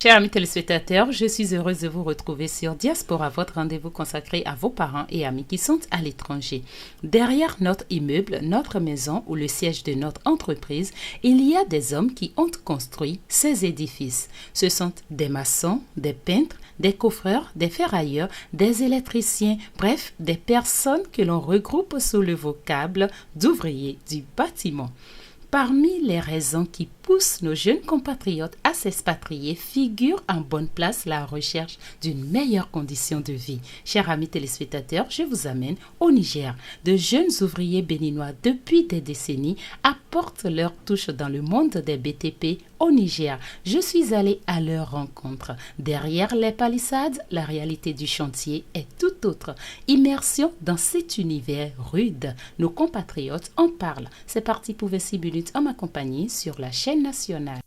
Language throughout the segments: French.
Chers amis téléspectateurs, je suis heureuse de vous retrouver sur Diaspora, votre rendez-vous consacré à vos parents et amis qui sont à l'étranger. Derrière notre immeuble, notre maison ou le siège de notre entreprise, il y a des hommes qui ont construit ces édifices. Ce sont des maçons, des peintres, des coffreurs, des ferrailleurs, des électriciens, bref, des personnes que l'on regroupe sous le vocable d'ouvriers du bâtiment. Parmi les raisons qui poussent nos jeunes compatriotes à s'expatrier figure en bonne place la recherche d'une meilleure condition de vie. Chers amis téléspectateurs, je vous amène au Niger. De jeunes ouvriers béninois depuis des décennies apportent leur touche dans le monde des BTP au Niger. Je suis allée à leur rencontre. Derrière les palissades, la réalité du chantier est tout autre. Immersion dans cet univers rude. Nos compatriotes en parlent. C'est parti pour 26 minutes en ma compagnie sur la chaîne nationale.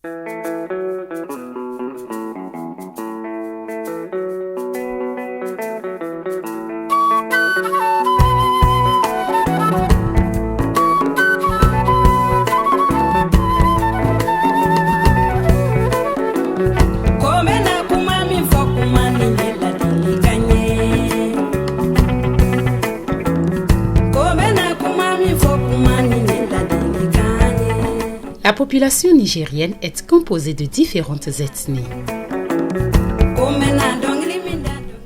La population nigérienne est composée de différentes ethnies.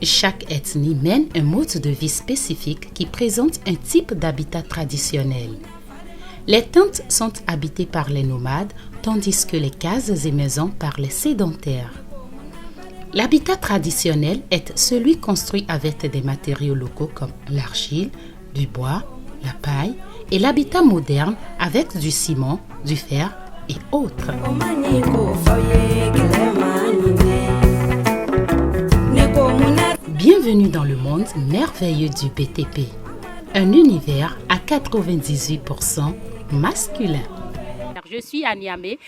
Chaque ethnie mène un mode de vie spécifique qui présente un type d'habitat traditionnel. Les tentes sont habitées par les nomades, tandis que les cases et maisons par les sédentaires. L'habitat traditionnel est celui construit avec des matériaux locaux comme l'argile, du bois, la paille, et l'habitat moderne avec du ciment, du fer et autres. Bienvenue dans le monde merveilleux du BTP, un univers à 98% masculin. Je suis à Niamey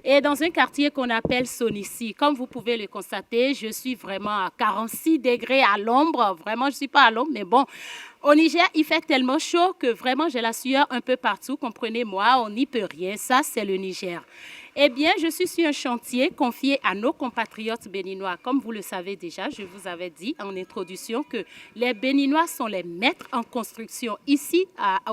et dans un quartier qu'on appelle Sonissi. Comme vous pouvez le constater, je suis vraiment à 46 degrés à l'ombre. Vraiment, je ne suis pas à l'ombre, mais bon. Au Niger, il fait tellement chaud que vraiment j'ai la sueur un peu partout. Comprenez-moi, on n'y peut rien. Ça, c'est le Niger. Eh bien, je suis sur un chantier confié à nos compatriotes béninois. Comme vous le savez déjà, je vous avais dit en introduction que les Béninois sont les maîtres en construction. Ici,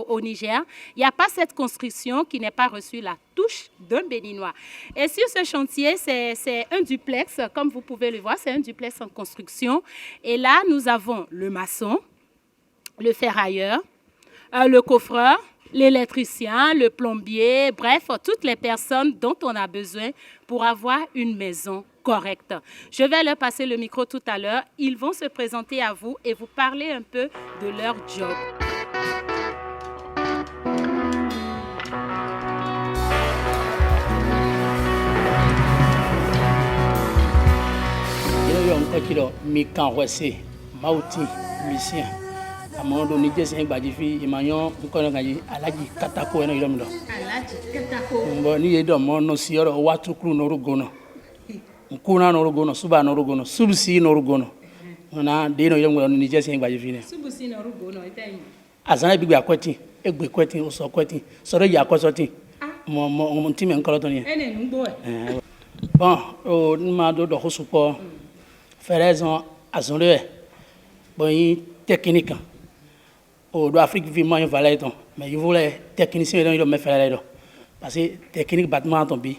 au Niger, il n'y a pas cette construction qui n'ait pas reçu la touche d'un Béninois. Et sur ce chantier, c'est un duplex, comme vous pouvez le voir, c'est un duplex en construction. Et là, nous avons le maçon, le ferrailleur, le coffreur, l'électricien, le plombier, bref, toutes les personnes dont on a besoin pour avoir une maison correcte. Je vais leur passer le micro tout à l'heure. Ils vont se présenter à vous et vous parler un peu de leur job. Amondo ni jesi ngbaji fi imanyo nkono ngaji alaji katako eno ilomido alaji katako mbo ni yedo mo no sioro watu kru no rugono nkuna no rugono suba no rugono subsi no rugono na de no yelo ni jesi ngbaji fi ne subsi no rugono itayi azana bigbe akweti egbe kweti o so kweti soro ya kwesoti mo ntime nkolo to ni ene ngbo bon o ma do hosupo feraison azonle bon technique au Afrique vivement une valeur mais il voulait technicien dans il me faire là parce que technique bâtiment tombi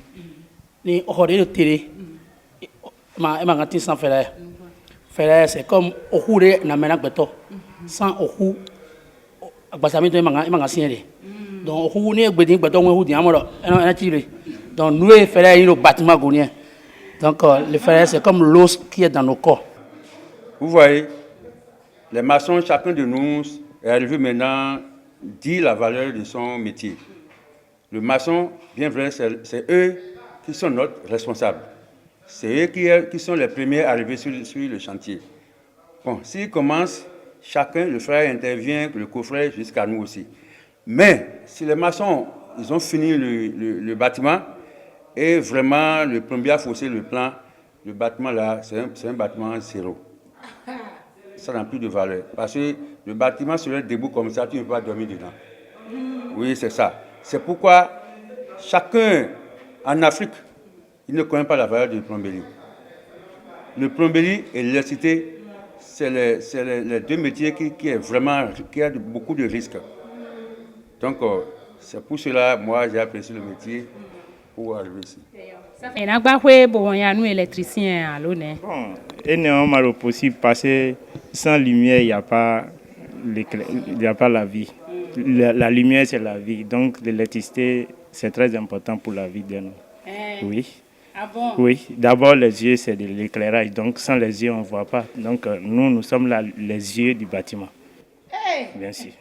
ni hors de télé ma ngati sans faire c'est comme au couré na mena beto sans au cou basami to ma ngasiere donc au cou ni gbedin beto won hu di amoro en tiré donc nous faire le bâtiment gonien donc le faire c'est comme l'os qui est dans nos corps. Vous voyez, les maçons, chacun de nous est arrivé maintenant dit la valeur de son métier. Le maçon, bien vrai, c'est eux qui sont notre responsable. C'est eux qui sont les premiers arrivés sur le chantier. Bon, s'ils commencent, chacun, le frère intervient, le coffret, jusqu'à nous aussi. Mais si les maçons, ils ont fini le bâtiment et vraiment le plombier a faussé le plan, le bâtiment là, c'est un bâtiment zéro. Ça n'a plus de valeur. Parce que le bâtiment serait debout comme ça, tu ne peux pas dormir dedans. Oui, c'est ça. C'est pourquoi chacun en Afrique, il ne connaît pas la valeur de plomberie. Le plomberie et l'électricité, c'est les deux métiers qui a beaucoup de risques. Donc, c'est pour cela moi j'ai apprécié le métier pour arriver ici. Bon, énormément possible parce que sans lumière, il n'y a pas la vie. La lumière, c'est la vie. Donc, l'électricité, c'est très important pour la vie de nous. Oui. Ah bon? Oui. D'abord, les yeux, c'est de l'éclairage. Donc, sans les yeux, on ne voit pas. Donc, nous sommes là, les yeux du bâtiment. Bien sûr.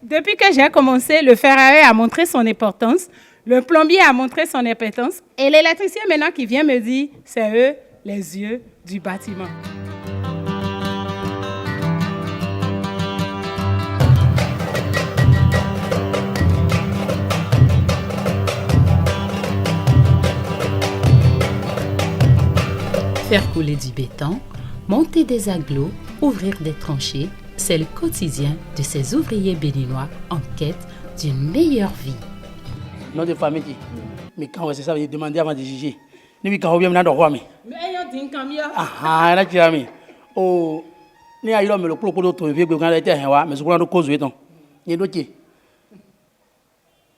Depuis que j'ai commencé, le ferrailleur a montré son importance, le plombier a montré son importance, et l'électricien maintenant qui vient me dire, c'est eux, les yeux du bâtiment. Faire couler du béton, monter des agglos, ouvrir des tranchées, c'est le quotidien de ces ouvriers béninois en quête d'une meilleure vie. Nom de famille, mais quand c'est ça, il demandait avant de juger. Ni quand on vient dans le roi, mais. Ah, là, tu as mis. Oh, ni à l'homme le propos d'autre, il veut que quand il était à mais ce qu'on a cause de temps. Il y a d'autres.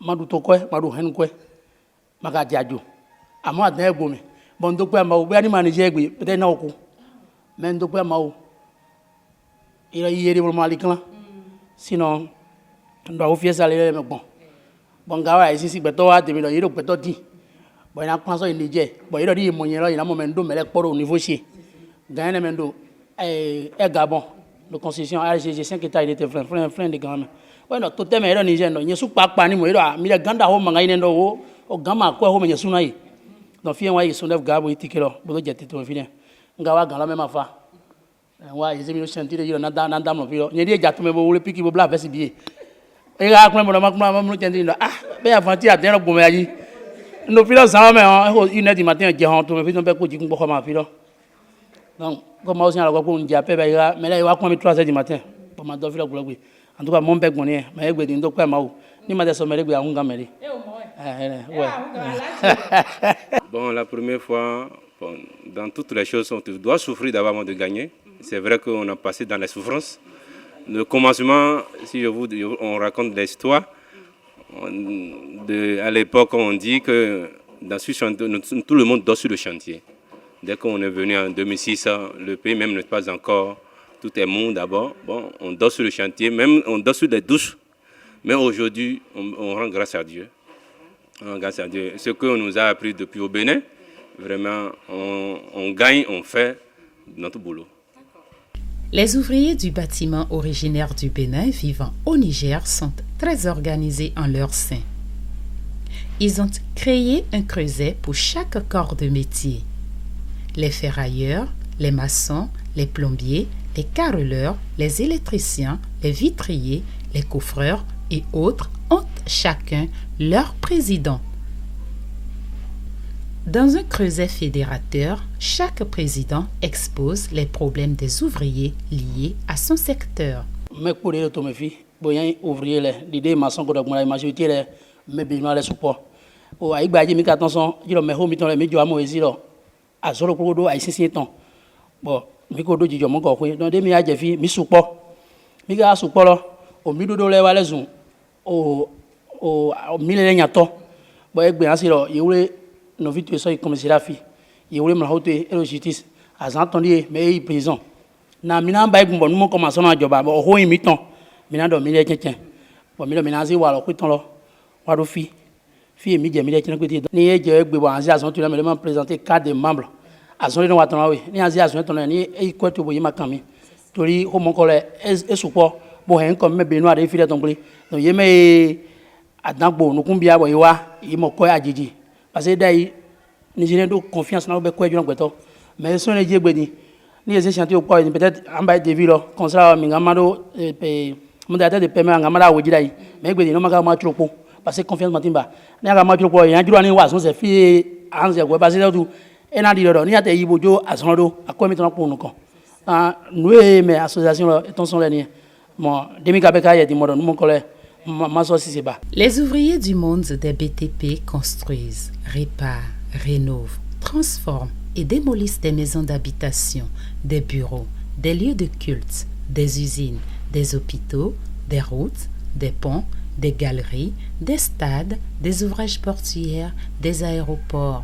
Madou Tokwe, Madou Henkwe, Magadiadio. À moi, d'un gomme. Bon, donc, Mao, bien manager, peut-être non. Mais donc, Mao. Il a eu des problèmes. Sinon, on doit offrir ça les bon. Bon, gars, ici, mais toi, tu veux dire que toi, dis. Bon, il a pensé une idée. Bon, il a dit, mon il a un moment d'eau, mais il est au niveau ici. Gagne un moment Gabon, la constitution AGG 5 États, il était frein de grand. Ouais, non, tout est meilleur Niger, non. Il y a sous pas ni moi, il a ganda ho manga ine ndo o gama quoi ho menya sunai. Donc, fien wa ils Gabo itikelo, bo jete to fien. Ngawa gala même afa. Wa ils aiment chanter de nanda no filo. Nyedi jatu me bo le piki bo bla vesi bié. Et là, quand on ah, ben avant tu as bien le bon métier. Nous filons ça, mais 1h du matin, j'ai rentré, mais on peut coucher pour comment filo. Donc, comme aussi à la fois, on dit à peu mais là, il va comme 3h du matin. Pour ma filo pour le en tout cas, mon bec monnaie, mais il dit donc quoi, Mao. Ni ma sommeil, il y a un gars, mais bon, la première fois, bon, dans toutes les choses, on doit souffrir d'abord de gagner. C'est vrai qu'on a passé dans la souffrance. Le commencement, si on raconte l'histoire, à l'époque, on dit que dans ce chantier, tout le monde dort sur le chantier. Dès qu'on est venu en 2006, le pays même n'est pas encore, tout est mou d'abord. Bon, on dort sur le chantier, même on dort sur les douches. Mais aujourd'hui, on rend grâce à Dieu. On rend grâce à Dieu. Ce qu'on nous a appris depuis au Bénin, vraiment, on gagne, on fait notre boulot. Les ouvriers du bâtiment originaires du Bénin vivant au Niger sont très organisés en leur sein. Ils ont créé un creuset pour chaque corps de métier. Les ferrailleurs, les maçons, les plombiers, les carreleurs, les électriciens, les vitriers, les coffreurs et autres ont chacun leur président. Dans un creuset fédérateur, chaque président expose les problèmes des ouvriers liés à son secteur. Mais pour les automobiles, les ouvriers, l'idée maçon que la majorité les mais besoin de support. Au aïe badji mi attention, il me ho mi ton le mi joa mo ezilo. A solo ko do aïe 5 ans. Bon, mi ko do ji jo mo ko ko. Donc de mi a je fi mi support. Mi ga support lo. O mi do le wa le zun. O mi le nyato. Bon e gbe asilo, yewle no vitu so commissariat fi. Yewle mo hote et justice. A entendu mais prison. Na mi na ba e gbo mo commence na joba. Bon ho mi ton. Mi na do mi le tien. Bon mi na zi wa lo ko ton lo. Wa do fi. Fi mi je mi le tien ko ti. Ni e je gbe bo anzi ason tu la me le présenter cadre de membres. Ason le wa ton we. Ni anzi ason ton ni e ko to bo yi makami. Tori ho mo ko le e support. Bon hen comme me Benoît de fi le ton pli. Donc ye me adangbo no kumbia bo yi wa yi mo ko ajiji. Parce que dai Nigérien do confiance na be ko ejo ngbeto. Mais son le je gbe ni. Ni ese chantier au quoi peut-être en bas de ville comme ça mi ngamado mon data de paiement ngamada wo jidai. Mais gbe ni no maka ma trop parce que confiance matimba. Ni aga ma trop yan juro ni wa son se fi anze go parce que tout e na di do ni ate yi bojo ason do akomi ton po nko. Nous mais association ton son le ni. Bon, demi kabeka ya di modon mon collègue. Les ouvriers du monde des BTP construisent, réparent, rénovent, transforment, et démolissent des maisons d'habitation, des bureaux, des lieux de culte, des usines, des hôpitaux, des routes, des ponts, des galeries, des stades, des ouvrages portuaires, des aéroports,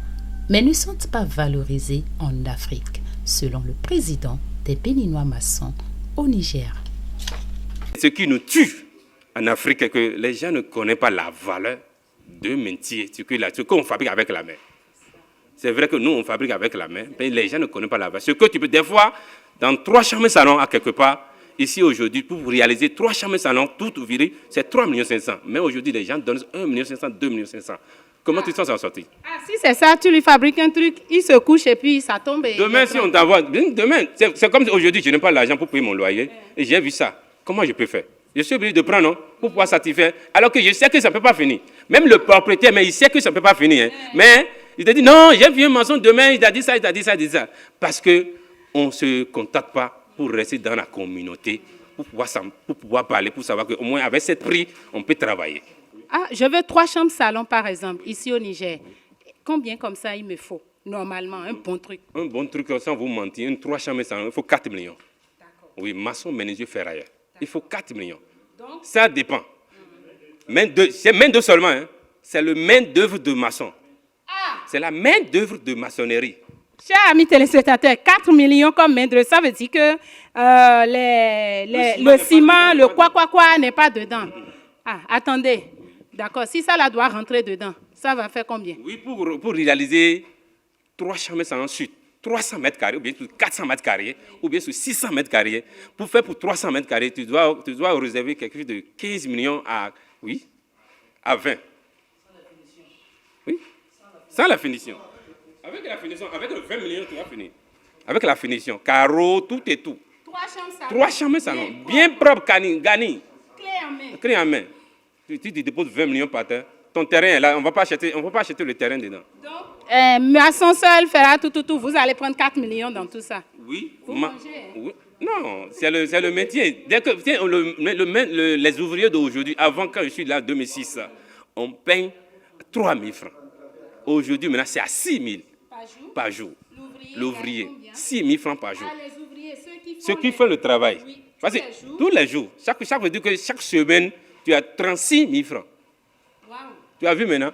mais ne sont pas valorisés en Afrique, selon le président des Béninois maçons au Niger. Ce qui nous tue en Afrique, c'est que les gens ne connaissent pas la valeur de métier, ce qu'on fabrique avec la main. C'est vrai que nous, on fabrique avec la main, mais les gens ne connaissent pas la valeur. Ce que tu peux, des fois, dans 3 chambres salons à quelque part, ici aujourd'hui, pour réaliser 3 chambres salons, tout ouvrier, c'est 3 500 000. Mais aujourd'hui, les gens donnent 1 500 000, 2 500 000. Comment tu te sens en sortir? Ah, si c'est ça, tu lui fabriques un truc, il se couche et puis ça tombe. Demain, si on t'envoie, demain, c'est comme aujourd'hui, je n'ai pas l'argent pour payer mon loyer, et j'ai vu ça. Comment je peux faire? Je suis obligé de prendre, non, pour pouvoir satisfaire, alors que je sais que ça ne peut pas finir. Même le propriétaire, mais il sait que ça ne peut pas finir. Hein. Mais il te dit, non, j'ai vu un maçon demain, il a dit ça, il a dit ça, il a dit ça. Parce qu'on ne se contacte pas pour rester dans la communauté, pour pouvoir parler, pour savoir qu'au moins avec cette prix, on peut travailler. Ah, je veux 3 chambres salon, par exemple, ici au Niger. Combien comme ça il me faut, normalement, un bon truc? Un bon truc, sans vous mentir, 3 chambres salon, il faut 4 millions. Oui, maçon, menuisier, ferrailleur. Il faut 4 millions. Donc, ça dépend. C'est main d'œuvre seulement. Hein. C'est le main d'œuvre de maçon. Ah. C'est la main d'œuvre de maçonnerie. Chers amis téléspectateurs, 4 millions comme main d'œuvre, ça veut dire que le ciment, le quoi n'est pas dedans. Ah, attendez. D'accord, si ça là doit rentrer dedans, ça va faire combien? Oui, pour réaliser 3 chambres salon sur 300 mètres carrés, ou bien sur 400 mètres carrés, ou bien sur 600 mètres carrés. Pour faire pour 300 mètres carrés, tu dois réserver quelque chose de 15 millions à 20. Oui, sans la finition. Avec la finition, avec le 20 millions, tu vas finir. Avec la finition, carreaux, tout et tout. 3 chambres salon, bien propre, gani. Clé en main. Tu déposes 20 millions par terre. Ton terrain est là, on ne va pas acheter le terrain dedans. Donc, maçon seul fera tout. Vous allez prendre 4 millions dans tout ça. Oui. Vous mangez, oui. Non, c'est le métier. Dès que les ouvriers d'aujourd'hui, avant quand je suis là en 2006, on paye 3 000 francs. Aujourd'hui, maintenant, c'est à 6 000 par jour. L'ouvrier, 6 000 francs par jour. Ah, les ouvriers, ceux qui font le travail. Oui. Parce que tous les jours, chaque veut dire que chaque semaine, tu as 36 000 francs. Wow. Tu as vu maintenant?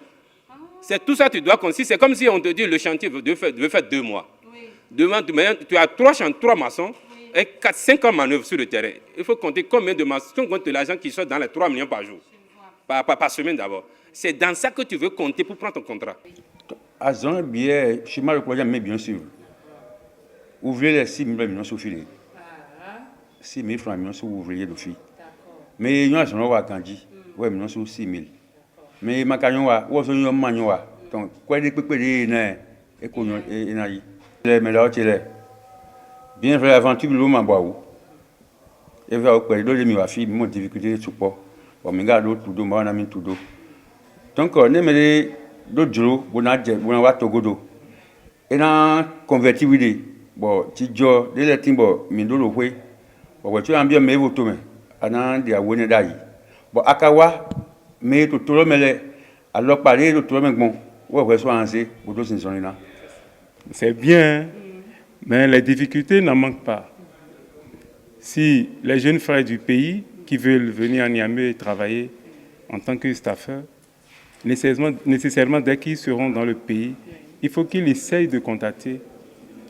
C'est tout ça que tu dois considérer. C'est comme si on te dit le chantier veut faire 2 mois. Oui. Demain, tu as 3 maçons et 5 ans de manœuvre sur le terrain. Il faut compter combien de maçons, si on compte l'argent qui sort dans les 3 millions par jour. Par semaine d'abord. C'est dans ça que tu veux compter pour prendre ton contrat. À Zon, bien, chez moi, le projet, mais bien sûr. Ouvrez les 6 000 millions sur filet. 6 000 francs millions sur ouvrier de filles. Mais il y a un journal qui a dit, ouais, millions sur 6 000. Mais il y a un manuel. Donc, quoi de peu et mais là, tu es bien fait l'aventure, l'eau m'a boire. Et va au pays de mes filles, mon difficulté de support. Bon, mais gars, l'autre tout d'eau, moi, on a mis tout d'eau. Donc, on est mêlé d'autres jours, on a Togodo. Et on a converti, oui, bon, tu dis, les lettres, bon, mais d'eau, oui. Bon, tu as bien mis vos tomes. Anan dia wone dai bo akawa me to tolo mele alors parler de tolo bon ouais so anse bodo sinsonina. C'est bien, mais les difficultés n'en manquent pas. Si les jeunes frères du pays qui veulent venir à Niamey travailler en tant que staffeurs, nécessairement dès qu'ils seront dans le pays, il faut qu'ils essayent de contacter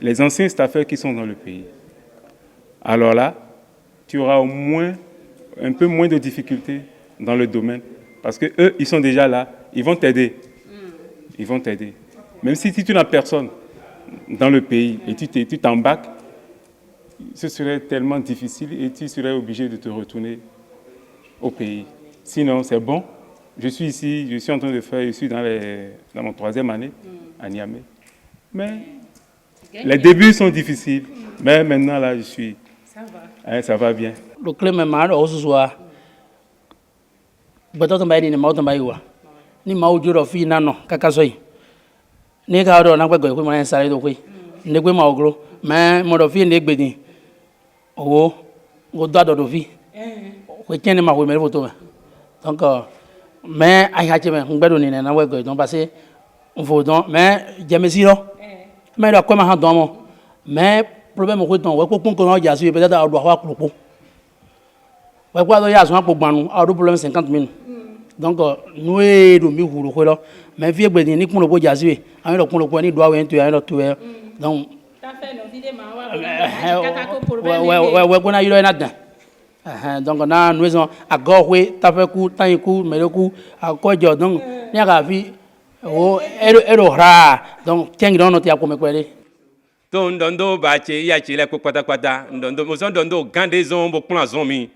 les anciens staffeurs qui sont dans le pays. Alors là, tu auras au moins un peu moins de difficultés dans le domaine. Parce qu'eux, ils sont déjà là, ils vont t'aider. Ils vont t'aider. Même si tu n'as personne dans le pays et tu t'embarques, ce serait tellement difficile et tu serais obligé de te retourner au pays. Sinon, c'est bon. Je suis ici, je suis en train de faire, je suis dans mon 3e année à Niamey. Mais les débuts sont difficiles. Mais maintenant, là, je suis... Ça va bien. Le club est mal, au soir. Peut-être que je vais aller ni maudio do fi nano kakasoi ni ka do na gbegbe mo en sare do pe ne gbe ma ogro me mo do fi ne gbedin owo go do fi ko tiene ma ko me photo donc mais ay ha che me ngbedo ni na wego don parce on faut donc mais jeme si lo mais il a quoi ma dans mais problème ko ton we ko kun ko ja si peut-être a do wa ko we kwa do ya so po gbanu a do problème 50 000 donc nous e do mi huru ko lo mais vie gbe ni kun lo bo ja si a lo kun lo ko ni do awe ntu a lo tu donc ta fait no vide ma wa we ko na yiro na dan donc na nous on a gorwe ta fait ku tan ku mere ku a ko jo donc ni ga fi o ero ra donc tieng don no ti a ko me kwere to ndondo ba che ya che le ko kwata ndondo mo so ndondo gande zon bo plan zon mi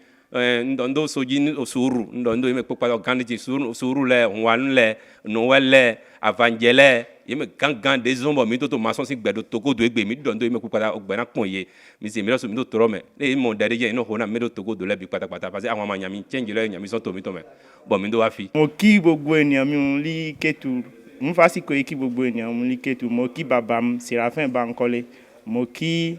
ndondo soji osuru ndondo me ko kwata gande che suru le wan le no wele avangele yeme gangan des zon bo mi to maçon si gbedo togo do egbe mi ndondo me ko kwata ogbe na pon ye mi se mi lo so mi to toro me e mo dare je no hona me do togo do le bi kwata parce que awon ma nyami change le nyami so to mi bo mi do wa fi mo kí gbogbo ènìyàn mi li ketu mo fásitì kí gbogbo ènìyàn mi li ketu mo kí bàbá mi Séraphin Bankole mo kí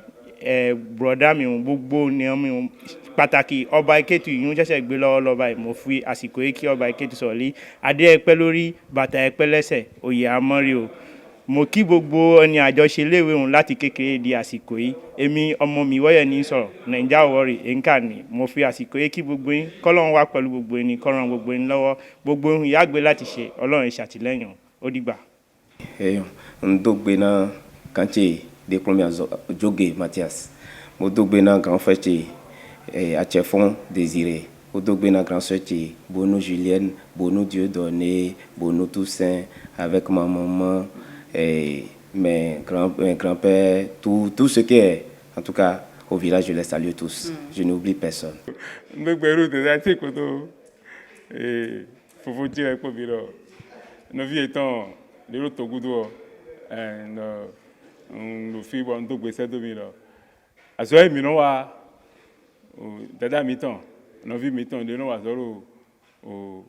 broda mi gbogbo ènìyàn mi pàtàkì ọba Ìkétu yìí ṣẹ̀ṣẹ̀ gbé lọ́wọ́ báyìí mo fi àsìkò yìí kí ọba Ìkétu sọ̀lí adé ẹ̀pẹ́ lórí bàtà ẹ̀pẹ́ lẹ́sẹ̀ oyè amọ́rí o mo kí gbogbo ẹni àjọṣe léèwé òun láti kékeré di àsìkò yìí èmi ọmọ mi wọ́yẹ̀ ní sọ̀rọ̀ Naija Warri ẹ̀ńkà ni mo fi àsìkò yìí kí gbogbo yín kọ́lọ́run wá pẹ̀lú gbogbo ẹni kọ́ran gbogbo yín lọ́wọ́ gbogbo ohun ìyá gbé láti ṣe Ọlọ́run ìṣàtìlẹ́yìn ó dìgbà. Ndogbe na kanche diplômé Jogué Mathias mo dogbe na grand frère Achefon Désiré mo dogbe na grand sœur Bono Julienne Bono Dieudonné Bono Toussaint avec ma maman et mes grands-pères tout ce qui est en tout cas au village je les salue tous je n'oublie personne Ndogberu de zati koto et fofo dire ko biro no vie étant le togudo le fi bon Ndogbe se do mi lo aso mi no wa dada mi tan no vi mi tan de no wa soro o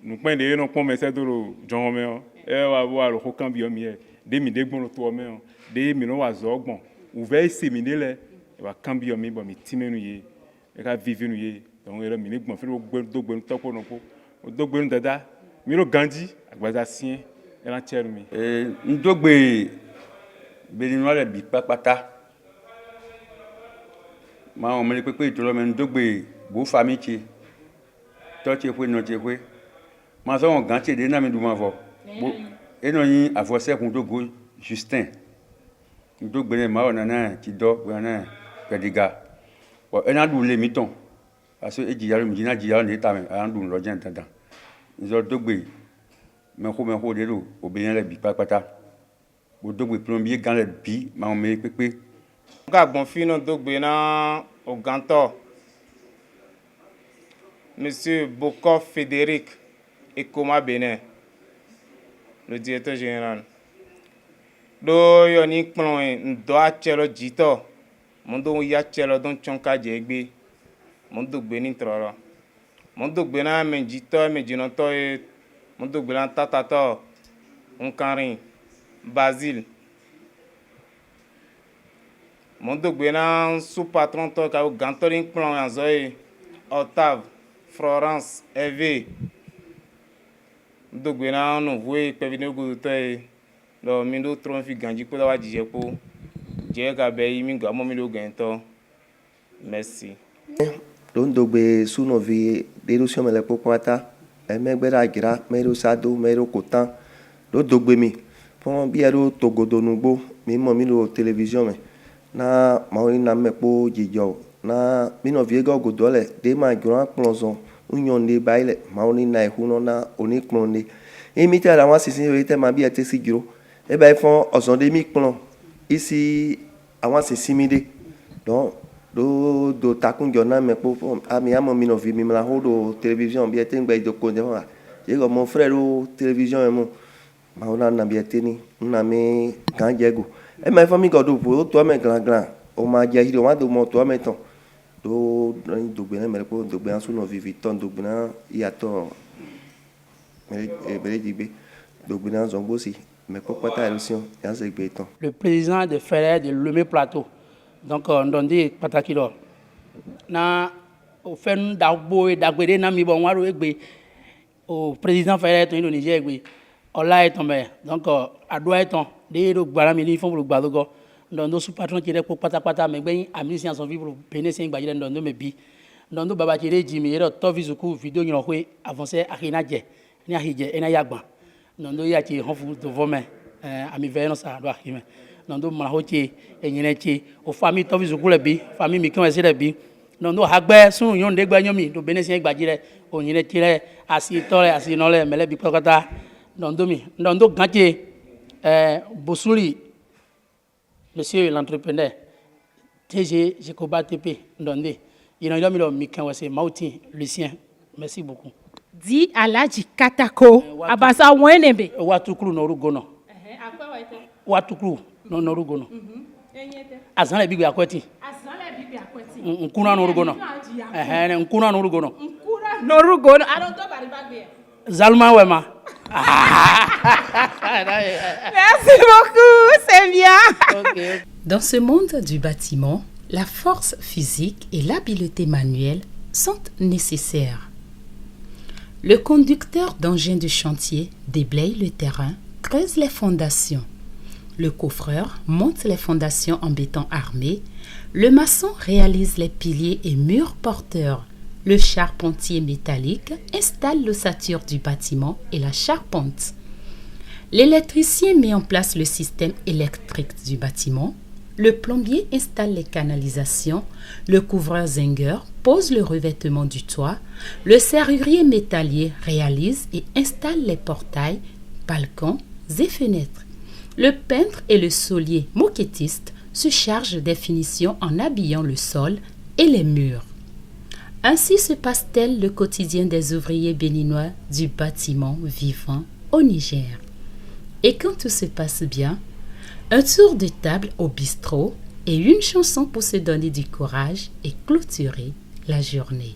nu pen de no pon me se do ro jon me o e wa bo aro ko kan bi o mi e de mi de gbon to o me o de mi no wa zo ogbon o ve se mi de le e wa kan bi o mi bo mi ti menu ye e ka vivi nu ye donc e mi ni gbon fi Ndogbe to ko no ko Ndogbe dada mi ro gandi agbaza sien e la cheru mi Ndogbe Béninois le bi pata ma on me le pepe to lo me Ndogbe bo famille ti to ti fwe no ti fwe ma so on ganti de na mi du ma vo e no yin avose kun Dogo Justin Ndogbe ne ma ona na ti do na pediga o e na du le mi ton parce que e ji yaro mi ji na ji yaro ni ta me an du lo jan dandan nzo Ndogbe me ko de lo obìnrin le bi pata Ndogbe plombier gan le bi ma on me pepe ga gbon fino Ndogbe na oganto Monsieur Bokov Frédéric Ekoma Benin le directeur général do yo ni plon ndo a chelo jito mo do ya chelo don chonka jegbe mo Ndogbe ni troro mo Ndogbe na me jito me jinoto mo Ndogbe na tatato onkarin Basile mo Ndogbe na sous patron to ka gantorin plon azoe Octave Florence Hervé Ndogbe na no voe pe vino go to lo mi do tron fi ganji ko wa jije ko je ka be yi mi ga mo mi do gento merci do Ndogbe suno vi derusion mele popata e megbera gira mero sado mero kotan do Ndogbe mi pon bi ero togodo nugbo mi mo mi lo television me na maoni na mepo jijo na mino viego godole de ma grand plonzon unyonde baile maoni na ehuno na oni klonde imite ala wa sisin rete ma bi ete sigiro e ba fon ozonde mi klon isi àwọn sisimide donc do takunjo na mepo ami amo mino vi mi la hodo television bi ete ngba idoko de wa je go mon frère o television mo maona na bi ete ni na mi kan jego e ma fami godo po to me grand o ma je hiro wa do mo to me ton do Ndogbe na mere po Ndogbe asu no vivi ton Ndogbe na yato mere digbe Ndogbe na zongbosi me ko pata élection ya se gbe ton le président de Ferrer de Lomé Plateau donc on donne pataki do na o fen dagbo dagbede na mi bon waro egbe o président Ferrer to Indonesia egbe ola eton be donc ado eton de do gbara mi ni fon bulu gbado go ndondo su patron ti re po patapata me gbeyin administration son vivre benesi ngba jire ndondo me bi ndondo baba ti re jimi ero to vizuku video yin hwe avancer akina je ni ahije ena yagban ndondo ya ti honfu do vome ami veno sa do akime ndondo ma ho ti enyine ti o famille to vizuku le bi famille mi kan se le bi ndondo hagbe sun yon de gba nyomi do benesi ngba jire o nyine ti re asi tole asi nole mele bi kokata ndondo ganche Bosuli, monsieur l'entrepreneur, TG Jekoba TP, Ndonde. Il y a un Mikan Wase, Mauti, Lucien. Merci beaucoup. Di Alaji Katako, Abasa Wenebe. Watuklu Norugono. Watuklu Norugono. Azan le bibi akweti. Azan le bibi akweti. Nkuna Norugono. Nkuna Norugono. Nkuna Norugono. Aronto baribagbe. Zalma Wema. Merci beaucoup, c'est bien. Okay. Dans ce monde du bâtiment, la force physique et l'habileté manuelle sont nécessaires. Le conducteur d'engin de chantier déblaye le terrain, creuse les fondations. Le coffreur monte les fondations en béton armé. Le maçon réalise les piliers et murs porteurs. Le charpentier métallique installe l'ossature du bâtiment et la charpente. L'électricien met en place le système électrique du bâtiment. Le plombier installe les canalisations. Le couvreur zinger pose le revêtement du toit. Le serrurier métallier réalise et installe les portails, balcons et fenêtres. Le peintre et le solier moquettiste se chargent des finitions en habillant le sol et les murs. Ainsi se passe-t-il le quotidien des ouvriers béninois du bâtiment vivant au Niger. Et quand tout se passe bien, un tour de table au bistrot et une chanson pour se donner du courage et clôturer la journée.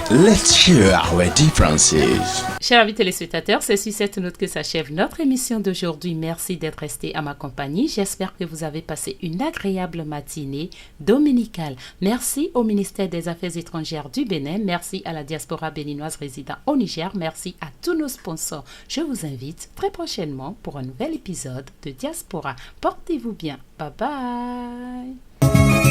Let's share our differences. Chers amis téléspectateurs, c'est sur cette note que s'achève notre émission d'aujourd'hui. Merci d'être restés à ma compagnie. J'espère que vous avez passé une agréable matinée dominicale. Merci au ministère des Affaires étrangères du Bénin. Merci à la diaspora béninoise résidant au Niger. Merci à tous nos sponsors. Je vous invite très prochainement pour un nouvel épisode de Diaspora. Portez-vous bien. Bye bye.